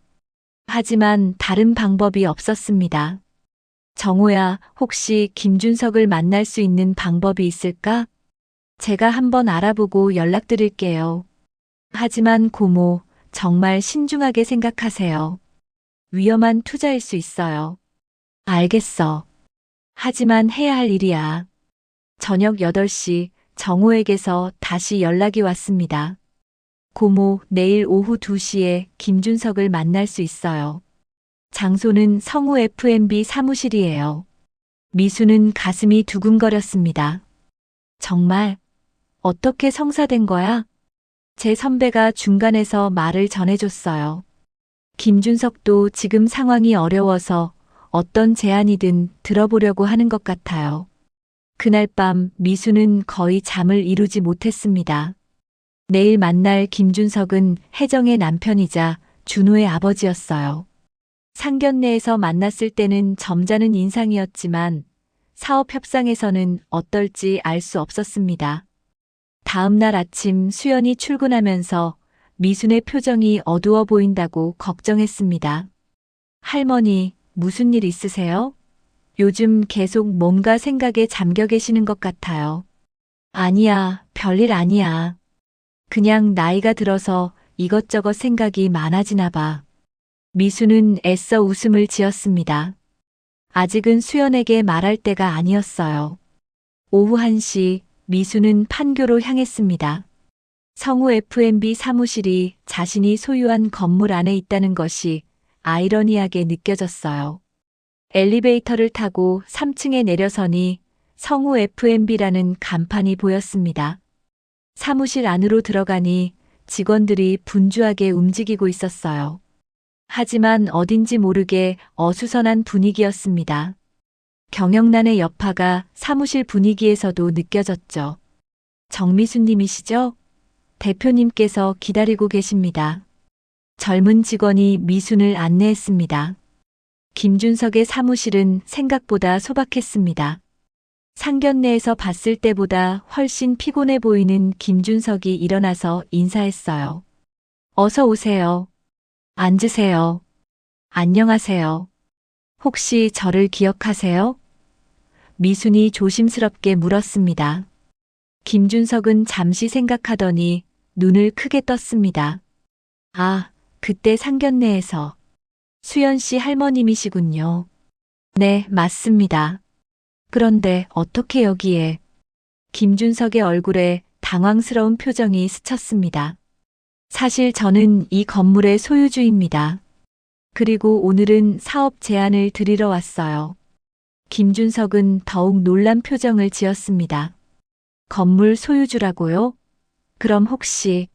하지만 다른 방법이 없었습니다. 정호야, 혹시 김준석을 만날 수 있는 방법이 있을까? 제가 한번 알아보고 연락드릴게요. 하지만 고모, 정말 신중하게 생각하세요. 위험한 투자일 수 있어요. 알겠어. 하지만 해야 할 일이야. 저녁 8시 정호에게서 다시 연락이 왔습니다. 고모, 내일 오후 2시에 김준석을 만날 수 있어요. 장소는 성우 F&B 사무실이에요. 미수는 가슴이 두근거렸습니다. 정말? 어떻게 성사된 거야? 제 선배가 중간에서 말을 전해줬어요. 김준석도 지금 상황이 어려워서 어떤 제안이든 들어보려고 하는 것 같아요. 그날 밤 미수는 거의 잠을 이루지 못했습니다. 내일 만날 김준석은 혜정의 남편이자 준호의 아버지였어요. 상견례에서 만났을 때는 점잖은 인상이었지만 사업 협상에서는 어떨지 알 수 없었습니다. 다음 날 아침 수연이 출근하면서 미순의 표정이 어두워 보인다고 걱정했습니다. 할머니, 무슨 일 있으세요? 요즘 계속 뭔가 생각에 잠겨 계시는 것 같아요. 아니야, 별일 아니야. 그냥 나이가 들어서 이것저것 생각이 많아지나 봐. 미수는 애써 웃음을 지었습니다. 아직은 수연에게 말할 때가 아니었어요. 오후 1시 미수는 판교로 향했습니다. 성우 F&B 사무실이 자신이 소유한 건물 안에 있다는 것이 아이러니하게 느껴졌어요. 엘리베이터를 타고 3층에 내려서니 성우 F&B라는 간판이 보였습니다. 사무실 안으로 들어가니 직원들이 분주하게 움직이고 있었어요. 하지만 어딘지 모르게 어수선한 분위기였습니다. 경영난의 여파가 사무실 분위기에서도 느껴졌죠. 정미수님이시죠? 대표님께서 기다리고 계십니다. 젊은 직원이 미순을 안내했습니다. 김준석의 사무실은 생각보다 소박했습니다. 상견례에서 봤을 때보다 훨씬 피곤해 보이는 김준석이 일어나서 인사했어요. 어서 오세요. 앉으세요. 안녕하세요. 혹시 저를 기억하세요? 미순이 조심스럽게 물었습니다. 김준석은 잠시 생각하더니 눈을 크게 떴습니다. 아, 그때 상견례에서. 수연 씨 할머님이시군요. 네, 맞습니다. 그런데 어떻게 여기에? 김준석의 얼굴에 당황스러운 표정이 스쳤습니다. 사실 저는 이 건물의 소유주입니다. 그리고 오늘은 사업 제안을 드리러 왔어요. 김준석은 더욱 놀란 표정을 지었습니다. 건물 소유주라고요? 그럼 혹시...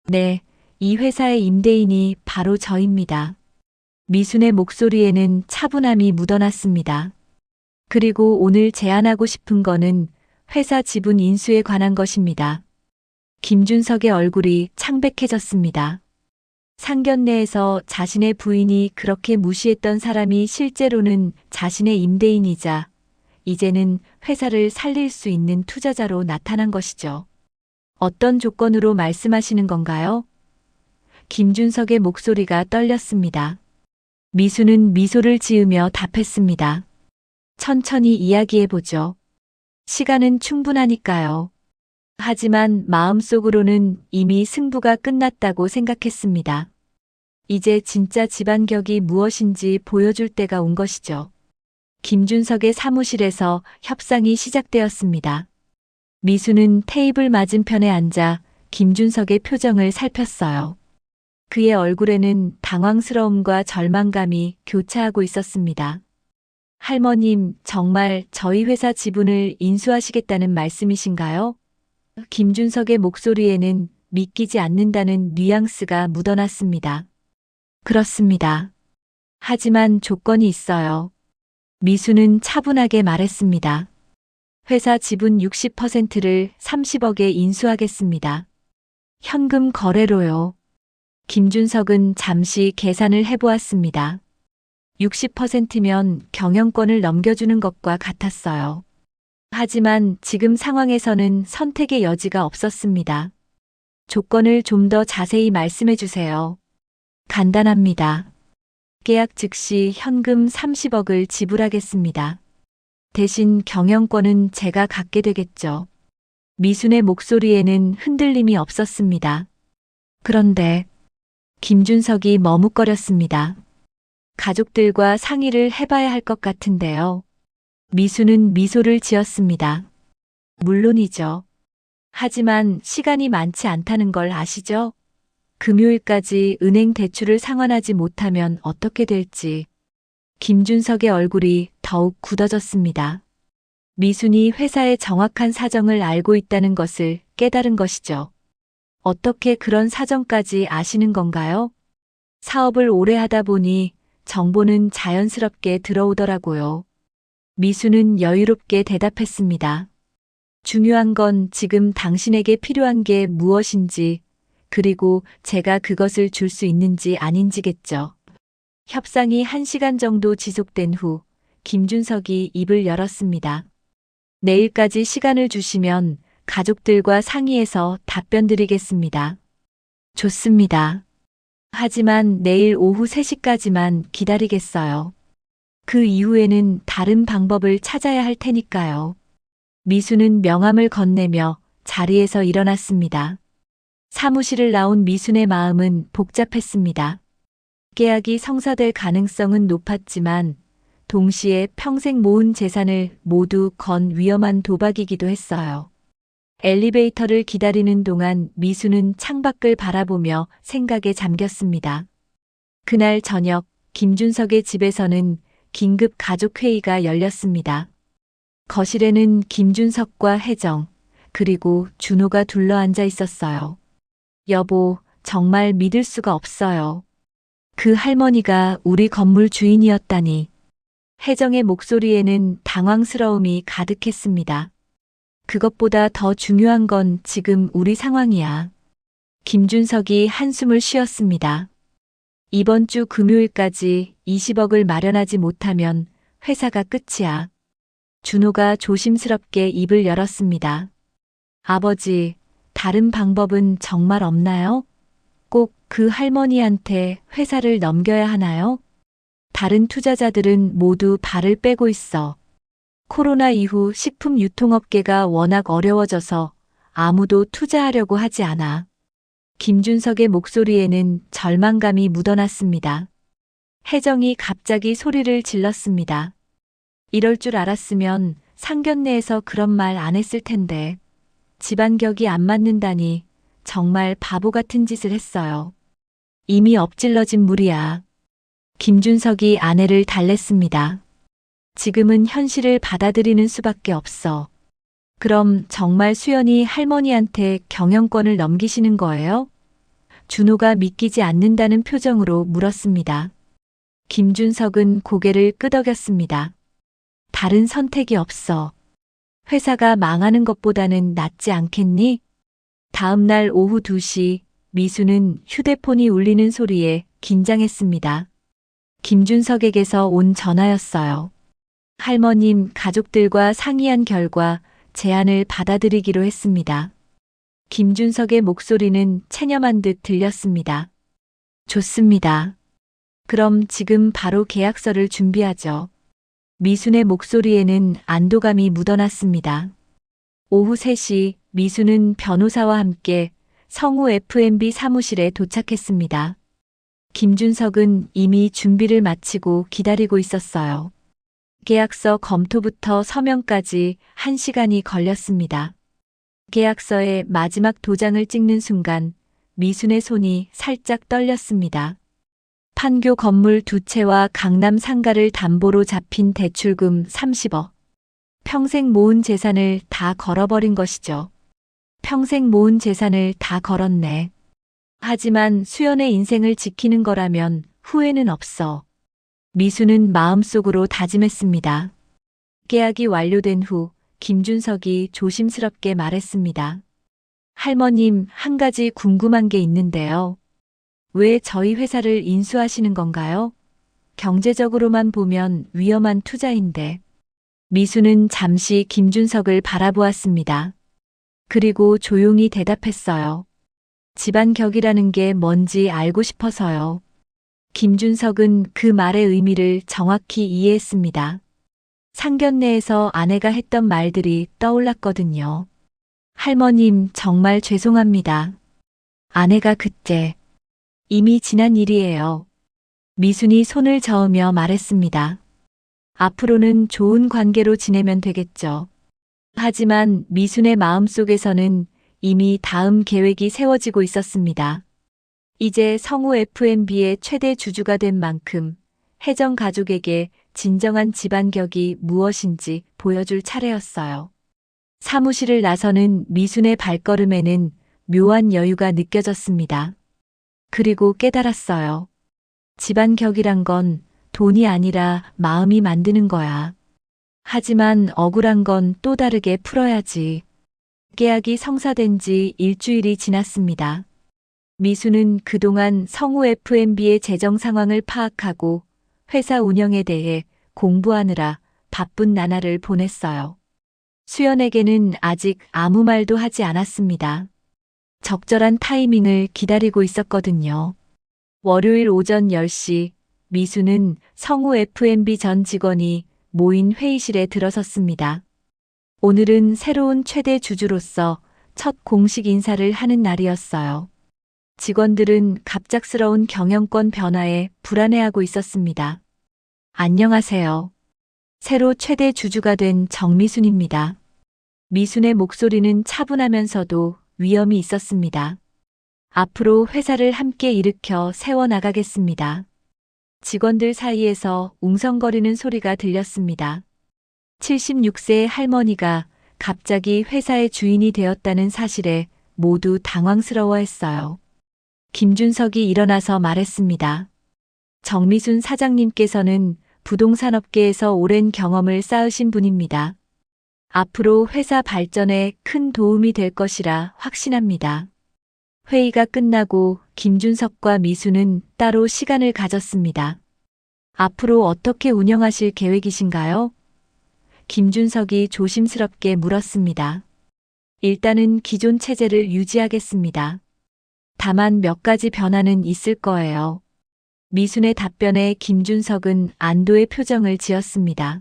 네, 이 회사의 임대인이 바로 저입니다. 미순의 목소리에는 차분함이 묻어났습니다. 그리고 오늘 제안하고 싶은 거는 회사 지분 인수에 관한 것입니다. 김준석의 얼굴이 창백해졌습니다. 상견례에서 자신의 부인이 그렇게 무시했던 사람이 실제로는 자신의 임대인이자 이제는 회사를 살릴 수 있는 투자자로 나타난 것이죠. 어떤 조건으로 말씀하시는 건가요? 김준석의 목소리가 떨렸습니다. 미수는 미소를 지으며 답했습니다. 천천히 이야기해보죠. 시간은 충분하니까요. 하지만 마음속으로는 이미 승부가 끝났다고 생각했습니다. 이제 진짜 집안격이 무엇인지 보여줄 때가 온 것이죠. 김준석의 사무실에서 협상이 시작되었습니다. 미수는 테이블 맞은편에 앉아 김준석의 표정을 살폈어요. 그의 얼굴에는 당황스러움과 절망감이 교차하고 있었습니다. 할머님, 정말 저희 회사 지분을 인수하시겠다는 말씀이신가요? 김준석의 목소리에는 믿기지 않는다는 뉘앙스가 묻어났습니다. 그렇습니다. 하지만 조건이 있어요. 미수는 차분하게 말했습니다. 회사 지분 60%를 30억에 인수하겠습니다. 현금 거래로요. 김준석은 잠시 계산을 해보았습니다. 60%면 경영권을 넘겨주는 것과 같았어요. 하지만 지금 상황에서는 선택의 여지가 없었습니다. 조건을 좀 더 자세히 말씀해 주세요. 간단합니다. 계약 즉시 현금 30억을 지불하겠습니다. 대신 경영권은 제가 갖게 되겠죠. 미순의 목소리에는 흔들림이 없었습니다. 그런데 김준석이 머뭇거렸습니다. 가족들과 상의를 해봐야 할 것 같은데요. 미수는 미소를 지었습니다. 물론이죠. 하지만 시간이 많지 않다는 걸 아시죠? 금요일까지 은행 대출을 상환하지 못하면 어떻게 될지. 김준석의 얼굴이 더욱 굳어졌습니다. 미순이 회사의 정확한 사정을 알고 있다는 것을 깨달은 것이죠. 어떻게 그런 사정까지 아시는 건가요? 사업을 오래 하다 보니 정보는 자연스럽게 들어오더라고요. 미수는 여유롭게 대답했습니다. 중요한 건 지금 당신에게 필요한 게 무엇인지, 그리고 제가 그것을 줄 수 있는지 아닌지겠죠. 협상이 1시간 정도 지속된 후 김준석이 입을 열었습니다. 내일까지 시간을 주시면 가족들과 상의해서 답변 드리겠습니다. 좋습니다. 하지만 내일 오후 3시까지만 기다리겠어요. 그 이후에는 다른 방법을 찾아야 할 테니까요. 미수는 명함을 건네며 자리에서 일어났습니다. 사무실을 나온 미순의 마음은 복잡했습니다. 계약이 성사될 가능성은 높았지만 동시에 평생 모은 재산을 모두 건 위험한 도박이기도 했어요. 엘리베이터를 기다리는 동안 미수는 창밖을 바라보며 생각에 잠겼습니다. 그날 저녁 김준석의 집에서는 긴급 가족회의가 열렸습니다. 거실에는 김준석과 혜정, 그리고 준호가 둘러앉아 있었어요. 여보, 정말 믿을 수가 없어요. 그 할머니가 우리 건물 주인이었다니. 혜정의 목소리에는 당황스러움이 가득했습니다. 그것보다 더 중요한 건 지금 우리 상황이야. 김준석이 한숨을 쉬었습니다. 이번 주 금요일까지 20억을 마련하지 못하면 회사가 끝이야. 준호가 조심스럽게 입을 열었습니다. 아버지, 다른 방법은 정말 없나요? 꼭 그 할머니한테 회사를 넘겨야 하나요? 다른 투자자들은 모두 발을 빼고 있어. 코로나 이후 식품 유통업계가 워낙 어려워져서 아무도 투자하려고 하지 않아. 김준석의 목소리에는 절망감이 묻어났습니다. 혜정이 갑자기 소리를 질렀습니다. 이럴 줄 알았으면 상견례에서 그런 말 안 했을 텐데. 집안격이 안 맞는다니 정말 바보 같은 짓을 했어요. 이미 엎질러진 물이야. 김준석이 아내를 달랬습니다. 지금은 현실을 받아들이는 수밖에 없어. 그럼 정말 수연이 할머니한테 경영권을 넘기시는 거예요? 준호가 믿기지 않는다는 표정으로 물었습니다. 김준석은 고개를 끄덕였습니다. 다른 선택이 없어. 회사가 망하는 것보다는 낫지 않겠니? 다음 날 오후 2시 미수는 휴대폰이 울리는 소리에 긴장했습니다. 김준석에게서 온 전화였어요. 할머님, 가족들과 상의한 결과 제안을 받아들이기로 했습니다. 김준석의 목소리는 체념한 듯 들렸습니다. 좋습니다. 그럼 지금 바로 계약서를 준비하죠. 미순의 목소리에는 안도감이 묻어났습니다. 오후 3시 미순은 변호사와 함께 성우 F&B 사무실에 도착했습니다. 김준석은 이미 준비를 마치고 기다리고 있었어요. 계약서 검토부터 서명까지 1시간이 걸렸습니다. 계약서에 마지막 도장을 찍는 순간 미순의 손이 살짝 떨렸습니다. 판교 건물 2채와 강남 상가를 담보로 잡힌 대출금 30억. 평생 모은 재산을 다 걸어버린 것이죠. 평생 모은 재산을 다 걸었네. 하지만 수연의 인생을 지키는 거라면 후회는 없어. 미수는 마음속으로 다짐했습니다. 계약이 완료된 후 김준석이 조심스럽게 말했습니다. 할머님, 한 가지 궁금한 게 있는데요. 왜 저희 회사를 인수하시는 건가요? 경제적으로만 보면 위험한 투자인데. 미수는 잠시 김준석을 바라보았습니다. 그리고 조용히 대답했어요. 집안격이라는 게 뭔지 알고 싶어서요. 김준석은 그 말의 의미를 정확히 이해했습니다. 상견례에서 아내가 했던 말들이 떠올랐거든요. 할머님, 정말 죄송합니다. 아내가 그때 이미 지난 일이에요. 미순이 손을 저으며 말했습니다. 앞으로는 좋은 관계로 지내면 되겠죠. 하지만 미순의 마음속에서는 이미 다음 계획이 세워지고 있었습니다. 이제 성우 F&B의 최대 주주가 된 만큼 혜정 가족에게 진정한 집안격이 무엇인지 보여줄 차례였어요. 사무실을 나서는 미순의 발걸음에는 묘한 여유가 느껴졌습니다. 그리고 깨달았어요. 집안격이란 건 돈이 아니라 마음이 만드는 거야. 하지만 억울한 건 또 다르게 풀어야지. 계약이 성사된 지 일주일이 지났습니다. 미수는 그동안 성우 F&B의 재정 상황을 파악하고 회사 운영에 대해 공부하느라 바쁜 나날을 보냈어요. 수연에게는 아직 아무 말도 하지 않았습니다. 적절한 타이밍을 기다리고 있었거든요. 월요일 오전 10시 미수는 성우 F&B 전 직원이 모인 회의실에 들어섰습니다. 오늘은 새로운 최대 주주로서 첫 공식 인사를 하는 날이었어요. 직원들은 갑작스러운 경영권 변화에 불안해하고 있었습니다. 안녕하세요. 새로 최대 주주가 된 정미순입니다. 미순의 목소리는 차분하면서도 위엄이 있었습니다. 앞으로 회사를 함께 일으켜 세워나가겠습니다. 직원들 사이에서 웅성거리는 소리가 들렸습니다. 76세의 할머니가 갑자기 회사의 주인이 되었다는 사실에 모두 당황스러워했어요. 김준석이 일어나서 말했습니다. 정미순 사장님께서는 부동산업계에서 오랜 경험을 쌓으신 분입니다. 앞으로 회사 발전에 큰 도움이 될 것이라 확신합니다. 회의가 끝나고 김준석과 미수는 따로 시간을 가졌습니다. 앞으로 어떻게 운영하실 계획이신가요? 김준석이 조심스럽게 물었습니다. 일단은 기존 체제를 유지하겠습니다. 다만 몇 가지 변화는 있을 거예요. 미순의 답변에 김준석은 안도의 표정을 지었습니다.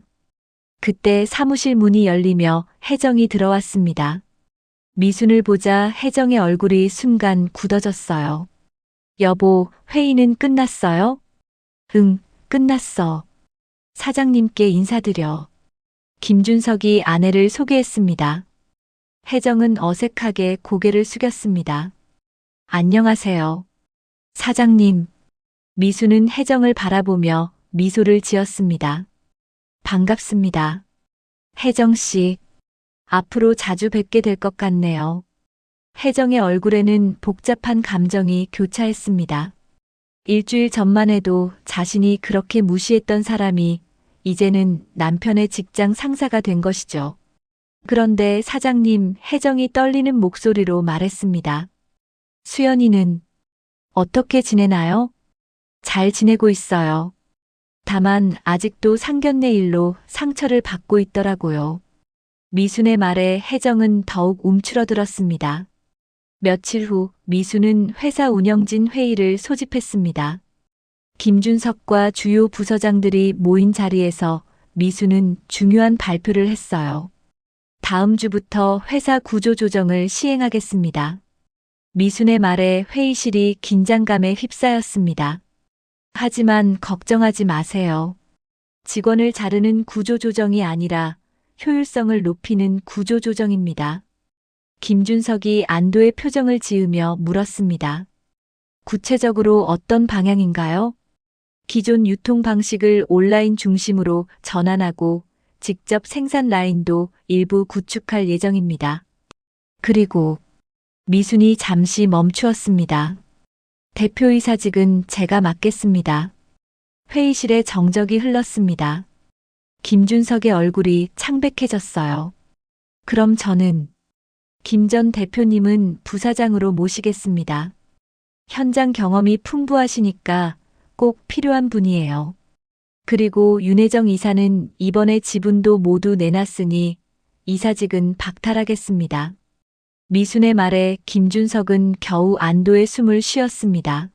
그때 사무실 문이 열리며 혜정이 들어왔습니다. 미순을 보자 혜정의 얼굴이 순간 굳어졌어요. 여보, 회의는 끝났어요? 응, 끝났어. 사장님께 인사드려. 김준석이 아내를 소개했습니다. 혜정은 어색하게 고개를 숙였습니다. 안녕하세요. 사장님. 미수는 혜정을 바라보며 미소를 지었습니다. 반갑습니다. 혜정 씨. 앞으로 자주 뵙게 될 것 같네요. 혜정의 얼굴에는 복잡한 감정이 교차했습니다. 일주일 전만 해도 자신이 그렇게 무시했던 사람이 이제는 남편의 직장 상사가 된 것이죠. 그런데 사장님, 혜정이 떨리는 목소리로 말했습니다. 수연이는 어떻게 지내나요? 잘 지내고 있어요. 다만 아직도 상견례 일로 상처를 받고 있더라고요. 미순의 말에 혜정은 더욱 움츠러들었습니다. 며칠 후 미순은 회사 운영진 회의를 소집했습니다. 김준석과 주요 부서장들이 모인 자리에서 미순은 중요한 발표를 했어요. 다음 주부터 회사 구조 조정을 시행하겠습니다. 미순의 말에 회의실이 긴장감에 휩싸였습니다. 하지만 걱정하지 마세요. 직원을 자르는 구조 조정이 아니라 효율성을 높이는 구조 조정입니다. 김준석이 안도의 표정을 지으며 물었습니다. 구체적으로 어떤 방향인가요? 기존 유통 방식을 온라인 중심으로 전환하고 직접 생산 라인도 일부 구축할 예정입니다. 그리고 미순이 잠시 멈추었습니다. 대표이사직은 제가 맡겠습니다. 회의실에 정적이 흘렀습니다. 김준석의 얼굴이 창백해졌어요. 그럼 저는 김 전 대표님은 부사장으로 모시겠습니다. 현장 경험이 풍부하시니까 꼭 필요한 분이에요. 그리고 윤혜정 이사는 이번에 지분도 모두 내놨으니 이사직은 박탈하겠습니다. 미순의 말에 김준석은 겨우 안도의 숨을 쉬었습니다.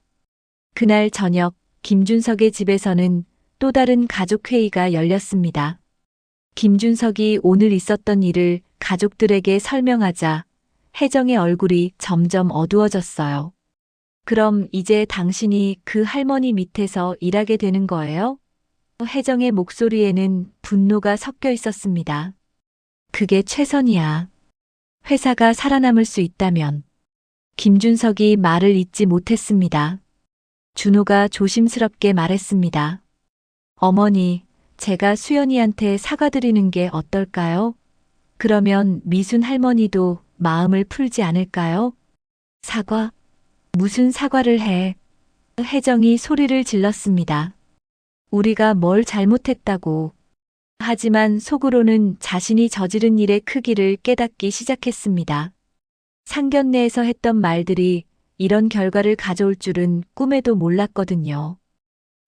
그날 저녁 김준석의 집에서는 또 다른 가족회의가 열렸습니다. 김준석이 오늘 있었던 일을 가족들에게 설명하자 혜정의 얼굴이 점점 어두워졌어요. 그럼 이제 당신이 그 할머니 밑에서 일하게 되는 거예요? 혜정의 목소리에는 분노가 섞여 있었습니다. 그게 최선이야. 회사가 살아남을 수 있다면. 김준석이 말을 잇지 못했습니다. 준호가 조심스럽게 말했습니다. 어머니, 제가 수연이한테 사과드리는 게 어떨까요? 그러면 미순 할머니도 마음을 풀지 않을까요? 사과? 무슨 사과를 해? 혜정이 소리를 질렀습니다. 우리가 뭘 잘못했다고. 하지만 속으로는 자신이 저지른 일의 크기를 깨닫기 시작했습니다. 상견례에서 했던 말들이 이런 결과를 가져올 줄은 꿈에도 몰랐거든요.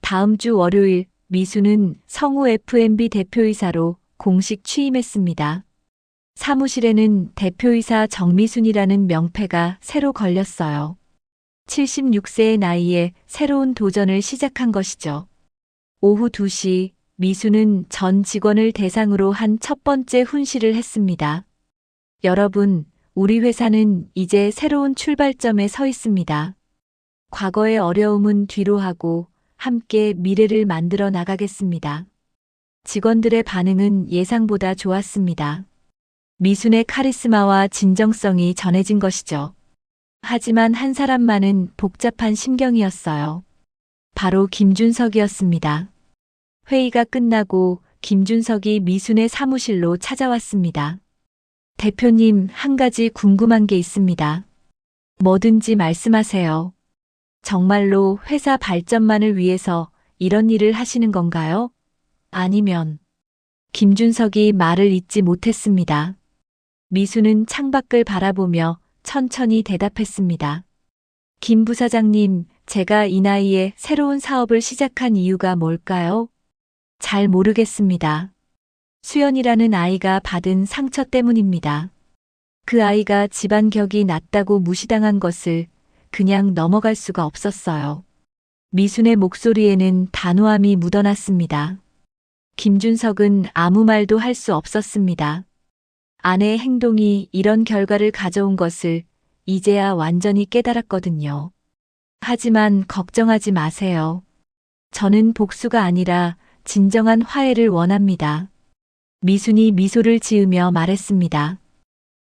다음 주 월요일 미수는 성우 F&B 대표이사로 공식 취임했습니다. 사무실에는 대표이사 정미순이라는 명패가 새로 걸렸어요. 76세의 나이에 새로운 도전을 시작한 것이죠. 오후 2시 미수는 전 직원을 대상으로 한 첫 번째 훈시를 했습니다. 여러분, 우리 회사는 이제 새로운 출발점에 서 있습니다. 과거의 어려움은 뒤로 하고 함께 미래를 만들어 나가겠습니다. 직원들의 반응은 예상보다 좋았습니다. 미순의 카리스마와 진정성이 전해진 것이죠. 하지만 한 사람만은 복잡한 심경이었어요. 바로 김준석이었습니다. 회의가 끝나고 김준석이 미순의 사무실로 찾아왔습니다. 대표님, 한 가지 궁금한 게 있습니다. 뭐든지 말씀하세요. 정말로 회사 발전만을 위해서 이런 일을 하시는 건가요? 아니면 김준석이 말을 잇지 못했습니다. 미수는 창밖을 바라보며 천천히 대답했습니다. 김 부사장님, 제가 이 나이에 새로운 사업을 시작한 이유가 뭘까요? 잘 모르겠습니다. 수연이라는 아이가 받은 상처 때문입니다. 그 아이가 집안 격이 낮다고 무시당한 것을 그냥 넘어갈 수가 없었어요. 미순의 목소리에는 단호함이 묻어났습니다. 김준석은 아무 말도 할 수 없었습니다. 아내의 행동이 이런 결과를 가져온 것을 이제야 완전히 깨달았거든요. 하지만 걱정하지 마세요. 저는 복수가 아니라 진정한 화해를 원합니다. 미순이 미소를 지으며 말했습니다.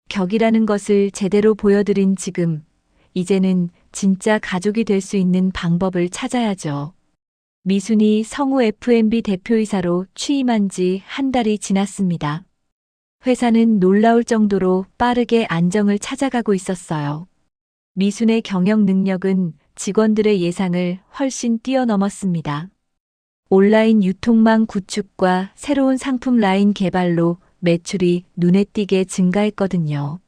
격이라는 것을 제대로 보여드린 지금, 이제는 진짜 가족이 될 수 있는 방법을 찾아야죠. 미순이 성우 F&B 대표이사로 취임한 지 한 달이 지났습니다. 회사는 놀라울 정도로 빠르게 안정을 찾아가고 있었어요. 미순의 경영 능력은 직원들의 예상을 훨씬 뛰어넘었습니다. 온라인 유통망 구축과 새로운 상품 라인 개발로 매출이 눈에 띄게 증가했거든요.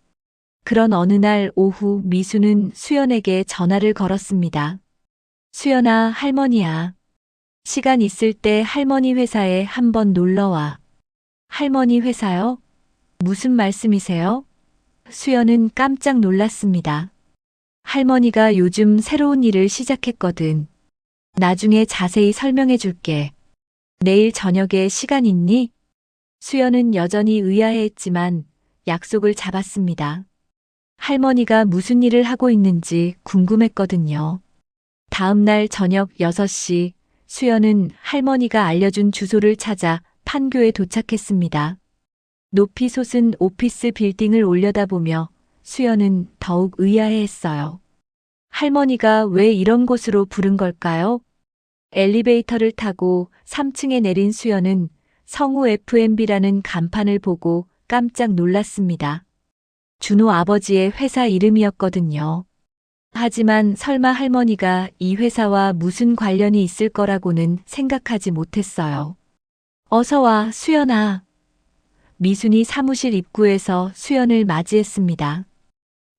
그런 어느 날 오후 미수는 수연에게 전화를 걸었습니다. 수연아, 할머니야. 시간 있을 때 할머니 회사에 한번 놀러와. 할머니 회사요? 무슨 말씀이세요? 수연은 깜짝 놀랐습니다. 할머니가 요즘 새로운 일을 시작했거든. 나중에 자세히 설명해 줄게. 내일 저녁에 시간 있니? 수연은 여전히 의아해했지만 약속을 잡았습니다. 할머니가 무슨 일을 하고 있는지 궁금했거든요. 다음 날 저녁 6시 수연은 할머니가 알려준 주소를 찾아 판교에 도착했습니다. 높이 솟은 오피스 빌딩을 올려다보며 수연은 더욱 의아해했어요. 할머니가 왜 이런 곳으로 부른 걸까요? 엘리베이터를 타고 3층에 내린 수연은 성우 F&B라는 간판을 보고 깜짝 놀랐습니다. 준호 아버지의 회사 이름이었거든요. 하지만 설마 할머니가 이 회사와 무슨 관련이 있을 거라고는 생각하지 못했어요. 어서 와, 수연아. 미순이 사무실 입구에서 수연을 맞이했습니다.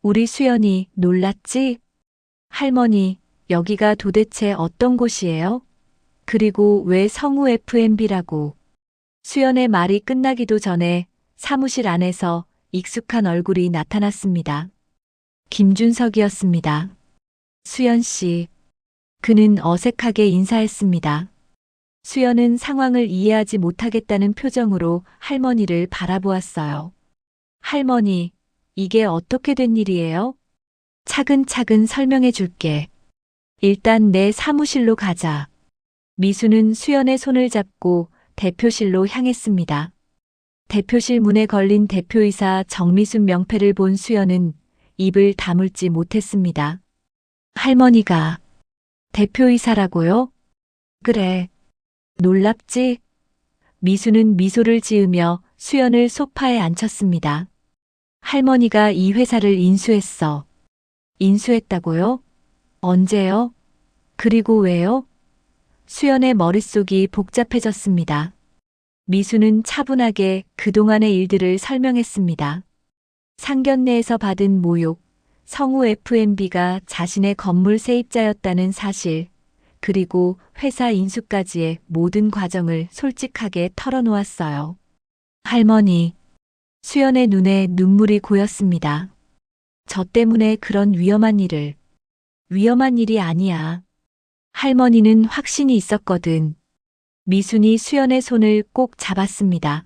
우리 수연이 놀랐지? 할머니, 여기가 도대체 어떤 곳이에요? 그리고 왜 성우 F&B라고? 수연의 말이 끝나기도 전에 사무실 안에서 익숙한 얼굴이 나타났습니다. 김준석이었습니다. 수연 씨. 그는 어색하게 인사했습니다. 수연은 상황을 이해하지 못하겠다는 표정으로 할머니를 바라보았어요. 할머니, 이게 어떻게 된 일이에요? 차근차근 설명해 줄게. 일단 내 사무실로 가자. 미수는 수연의 손을 잡고 대표실로 향했습니다. 대표실 문에 걸린 대표이사 정미순 명패를 본 수연은 입을 다물지 못했습니다. 할머니가 대표이사라고요? 그래. 놀랍지? 미수는 미소를 지으며 수연을 소파에 앉혔습니다. 할머니가 이 회사를 인수했어. 인수했다고요? 언제요? 그리고 왜요? 수연의 머릿속이 복잡해졌습니다. 미수는 차분하게 그동안의 일들을 설명했습니다. 상견례에서 받은 모욕, 성우 FMB가 자신의 건물 세입자였다는 사실, 그리고 회사 인수까지의 모든 과정을 솔직하게 털어놓았어요. 할머니, 수연의 눈에 눈물이 고였습니다. 저 때문에 그런 위험한 일이 아니야. 할머니는 확신이 있었거든. 미순이 수연의 손을 꼭 잡았습니다.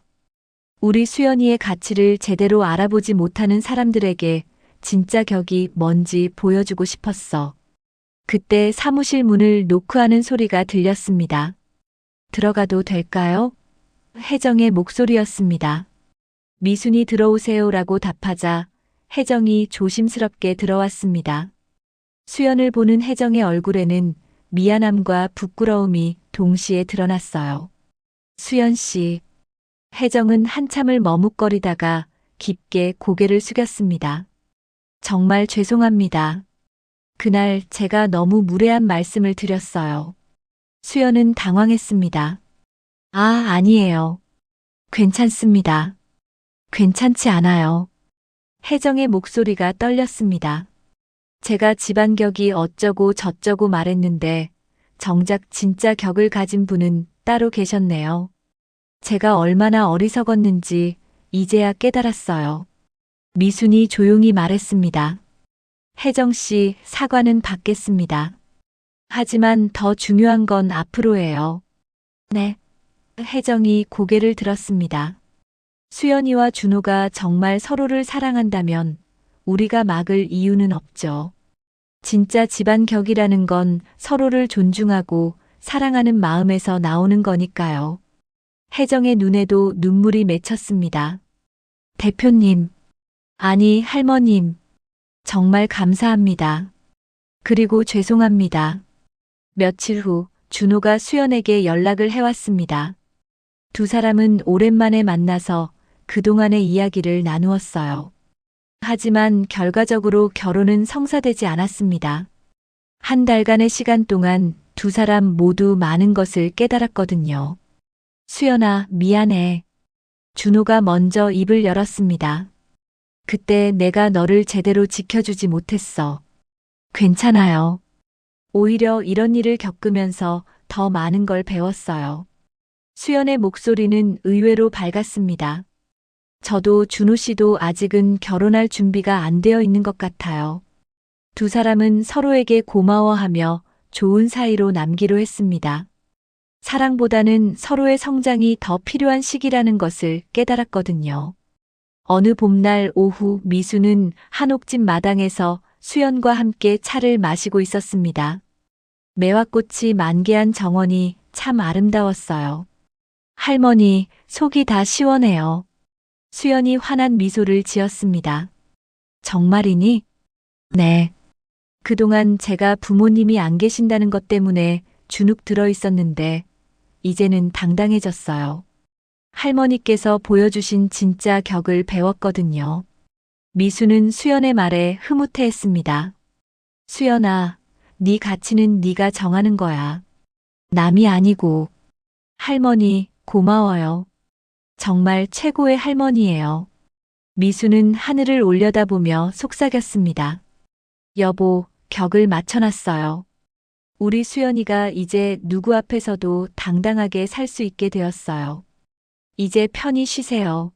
우리 수연이의 가치를 제대로 알아보지 못하는 사람들에게 진짜 격이 뭔지 보여주고 싶었어. 그때 사무실 문을 노크하는 소리가 들렸습니다. 들어가도 될까요? 혜정의 목소리였습니다. 미순이 들어오세요라고 답하자 혜정이 조심스럽게 들어왔습니다. 수연을 보는 혜정의 얼굴에는 미안함과 부끄러움이 동시에 드러났어요. 수연 씨. 혜정은 한참을 머뭇거리다가 깊게 고개를 숙였습니다. 정말 죄송합니다. 그날 제가 너무 무례한 말씀을 드렸어요. 수연은 당황했습니다. 아, 아니에요. 괜찮습니다. 괜찮지 않아요. 혜정의 목소리가 떨렸습니다. 제가 집안 격이 어쩌고 저쩌고 말했는데 정작 진짜 격을 가진 분은 따로 계셨네요. 제가 얼마나 어리석었는지 이제야 깨달았어요. 미순이 조용히 말했습니다. 혜정 씨, 사과는 받겠습니다. 하지만 더 중요한 건 앞으로예요. 네. 혜정이 고개를 들었습니다. 수연이와 준호가 정말 서로를 사랑한다면 우리가 막을 이유는 없죠. 진짜 집안 격이라는 건 서로를 존중하고 사랑하는 마음에서 나오는 거니까요. 혜정의 눈에도 눈물이 맺혔습니다. 대표님, 아니 할머님, 정말 감사합니다. 그리고 죄송합니다. 며칠 후 준호가 수연에게 연락을 해왔습니다. 두 사람은 오랜만에 만나서 그동안의 이야기를 나누었어요. 하지만 결과적으로 결혼은 성사되지 않았습니다. 한 달간의 시간 동안 두 사람 모두 많은 것을 깨달았거든요. 수연아, 미안해. 준호가 먼저 입을 열었습니다. 그때 내가 너를 제대로 지켜주지 못했어. 괜찮아요. 오히려 이런 일을 겪으면서 더 많은 걸 배웠어요. 수연의 목소리는 의외로 밝았습니다. 저도 준호 씨도 아직은 결혼할 준비가 안 되어 있는 것 같아요. 두 사람은 서로에게 고마워하며 좋은 사이로 남기로 했습니다. 사랑보다는 서로의 성장이 더 필요한 시기라는 것을 깨달았거든요. 어느 봄날 오후 미수는 한옥집 마당에서 수연과 함께 차를 마시고 있었습니다. 매화꽃이 만개한 정원이 참 아름다웠어요. 할머니, 속이 다 시원해요. 수연이 환한 미소를 지었습니다. 정말이니? 네. 그동안 제가 부모님이 안 계신다는 것 때문에 주눅 들어 있었는데 이제는 당당해졌어요. 할머니께서 보여주신 진짜 격을 배웠거든요. 미수는 수연의 말에 흐뭇해했습니다. 수연아, 네 가치는 네가 정하는 거야. 남이 아니고. 할머니, 고마워요. 정말 최고의 할머니예요. 미수는 하늘을 올려다보며 속삭였습니다. 여보, 격을 맞춰놨어요. 우리 수연이가 이제 누구 앞에서도 당당하게 살 수 있게 되었어요. 이제 편히 쉬세요.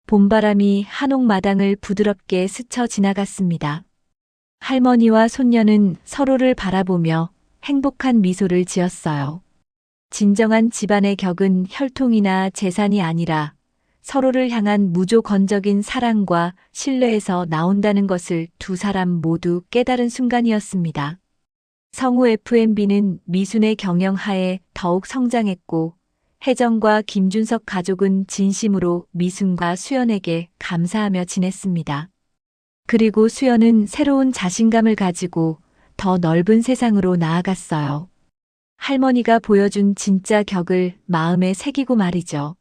봄바람이 한옥마당을 부드럽게 스쳐 지나갔습니다. 할머니와 손녀는 서로를 바라보며 행복한 미소를 지었어요. 진정한 집안의 격은 혈통이나 재산이 아니라 서로를 향한 무조건적인 사랑과 신뢰에서 나온다는 것을 두 사람 모두 깨달은 순간이었습니다. 성우 F&B는 미순의 경영하에 더욱 성장했고 혜정과 김준석 가족은 진심으로 미순과 수연에게 감사하며 지냈습니다. 그리고 수연은 새로운 자신감을 가지고 더 넓은 세상으로 나아갔어요. 할머니가 보여준 진짜 격을 마음에 새기고 말이죠.